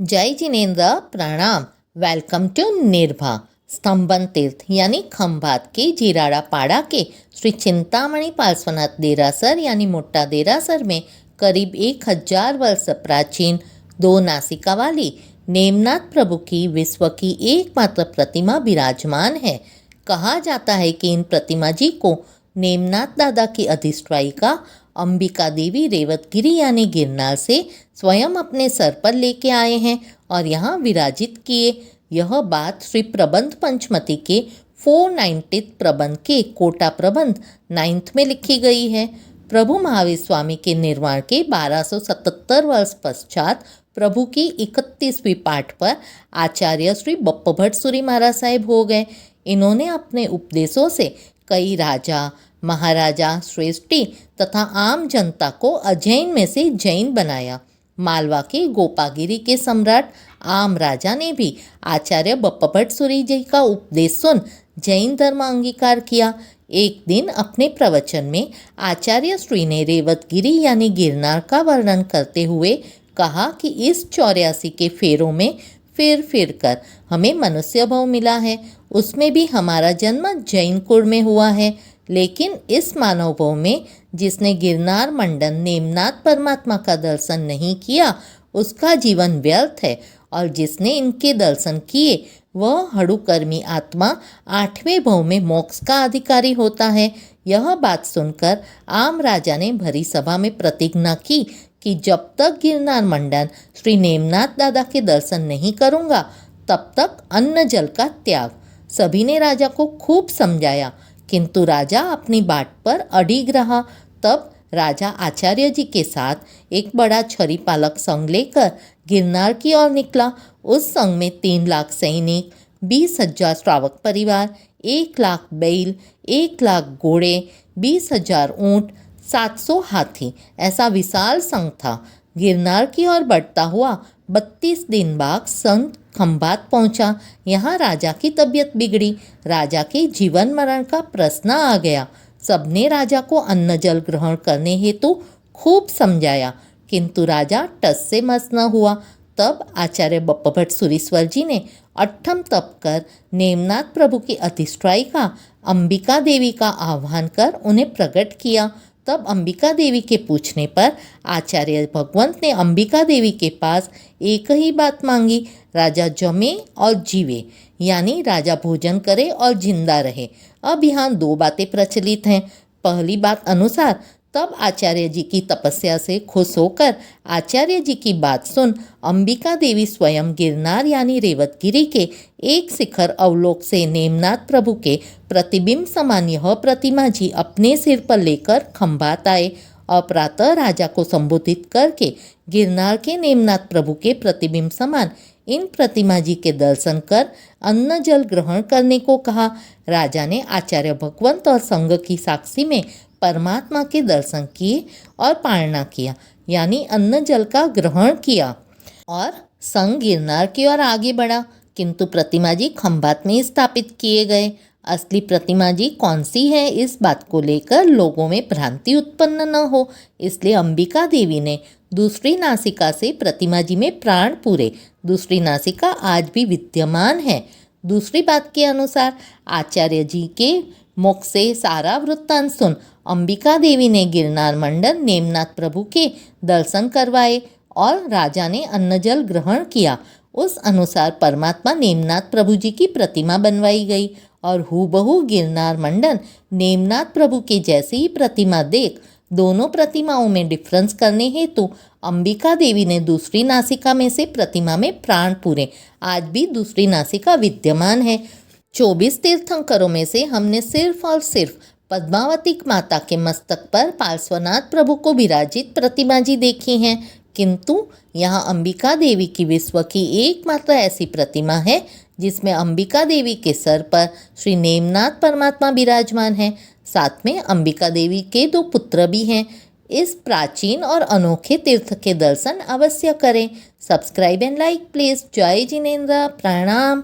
जय जिनेन्द्र प्रणाम। Welcome to निर्भा। स्तंभन तीर्थ यानी खंभात के जीराड़ा पाड़ा के श्री चिंतामणि पार्श्वनाथ देरासर यानी मोटा देरासर में करीब 1000 वर्ष प्राचीन 2 नासिका वाली नेमनाथ प्रभु की विश्व की एकमात्र प्रतिमा विराजमान है। कहा जाता है कि इन प्रतिमा जी को नेमनाथ दादा की अधिष्ठायिका अंबिका देवी रेवतगिरी यानी गिरनार से स्वयं अपने सर पर लेके आए हैं और यहाँ विराजित किए। यह बात श्री प्रबंध पंचमती के 490 प्रबंध के कोटा प्रबंध 9th में लिखी गई है। प्रभु महावीर स्वामी के निर्वाण के 1277 वर्ष पश्चात प्रभु की 31वीं पाठ पर आचार्य श्री बप्पा भट्ट सूरी महाराज साहेब हो गए। इन्होंने अपने उपदेशों से कई राजा महाराजा श्रेष्ठी तथा आम जनता को अजैन में से जैन बनाया। मालवा के गोपागिरी के सम्राट आम राजा ने भी आचार्य बप्पा भट्ट सूरी जी का उपदेश सुन जैन धर्म अंगीकार किया। एक दिन अपने प्रवचन में आचार्य श्री ने रेवतगिरी यानी गिरनार का वर्णन करते हुए कहा कि इस 84 के फेरों में फिर कर हमें मनुष्य भाव मिला है, उसमें भी हमारा जन्म जैन कुल में हुआ है। लेकिन इस मानव भाव में जिसने गिरनार मंडन नेमनाथ परमात्मा का दर्शन नहीं किया उसका जीवन व्यर्थ है, और जिसने इनके दर्शन किए वह हड़ुकर्मी आत्मा 8वें भाव में मोक्ष का अधिकारी होता है। यह बात सुनकर आम राजा ने भरी सभा में प्रतिज्ञा की कि जब तक गिरनार मंडन श्री नेमनाथ दादा के दर्शन नहीं करूँगा तब तक अन्न जल का त्याग। सभी ने राजा को खूब समझाया, किंतु राजा अपनी बात पर अडिग रहा। तब राजा आचार्य जी के साथ एक बड़ा छरी पालक संग लेकर गिरनार की ओर निकला। उस संग में 3 लाख सैनिक, 20,000 श्रावक परिवार, 1 लाख बैल, 1 लाख घोड़े, 20,000 ऊँट, 700 हाथी, ऐसा विशाल संघ था। गिरनार की ओर बढ़ता हुआ 32 दिन बाद संघ खंभात पहुंचा। यहाँ राजा की तबीयत बिगड़ी। राजा के जीवन मरण का प्रश्न आ गया। सबने राजा को अन्न जल ग्रहण करने हेतु खूब समझाया, किंतु राजा टस से मस न हुआ। तब आचार्य बप्पा भट्ट सूरीश्वर जी ने अट्ठम तप कर नेमनाथ प्रभु की अधिष्ठायिका अंबिका देवी का आह्वान कर उन्हें प्रकट किया। तब अंबिका देवी के पूछने पर आचार्य भगवंत ने अंबिका देवी के पास एक ही बात मांगी, राजा जमे और जीवे, यानी राजा भोजन करे और जिंदा रहे। अब यहाँ 2 बातें प्रचलित हैं। पहली बात अनुसार तब आचार्य जी की तपस्या से खुश होकर आचार्य जी की बात सुन अंबिका देवी स्वयं गिरनार यानी रेवतगिरी के एक शिखर अवलोक से नेमनाथ प्रभु के प्रतिबिंब समान यह प्रतिमा जी अपने सिर पर लेकर खंभात आए और प्रातः राजा को संबोधित करके गिरनार के नेमनाथ प्रभु के प्रतिबिंब समान इन प्रतिमा जी के दर्शन कर अन्न जल ग्रहण करने को कहा। राजा ने आचार्य भगवंत और संघ की साक्षी में परमात्मा के दर्शन किए और पालना किया, यानी अन्न जल का ग्रहण किया, और संघ गिरनार की ओर आगे बढ़ा। किंतु प्रतिमा जी खंभात में स्थापित किए गए। असली प्रतिमा जी कौन सी है, इस बात को लेकर लोगों में भ्रांति उत्पन्न न हो, इसलिए अंबिका देवी ने दूसरी नासिका से प्रतिमा जी में प्राण पूरे। दूसरी नासिका आज भी विद्यमान है। दूसरी बात के अनुसार आचार्य जी के मुख से सारा वृत्तांत सुन अंबिका देवी ने गिरनार मंडन नेमनाथ प्रभु के दर्शन करवाए और राजा ने अन्न जल ग्रहण किया। उस अनुसार परमात्मा नेमनाथ प्रभु जी की प्रतिमा बनवाई गई और हूबहू गिरनार मंडन नेमनाथ प्रभु के जैसी ही प्रतिमा देख दोनों प्रतिमाओं में डिफरेंस करने हेतु अंबिका देवी ने दूसरी नासिका में से प्रतिमा में प्राण पूरे। आज भी दूसरी नासिका विद्यमान है। 24 तीर्थंकरों में से हमने सिर्फ और सिर्फ पद्मावती माता के मस्तक पर पार्श्वनाथ प्रभु को विराजित प्रतिमा जी देखी हैं, किंतु यहाँ अंबिका देवी की विश्व की एकमात्र ऐसी प्रतिमा है जिसमें अंबिका देवी के सर पर श्री नेमनाथ परमात्मा विराजमान है। साथ में अंबिका देवी के 2 पुत्र भी हैं। इस प्राचीन और अनोखे तीर्थ के दर्शन अवश्य करें। Subscribe and like please. जय जिनेन्द्र प्रणाम।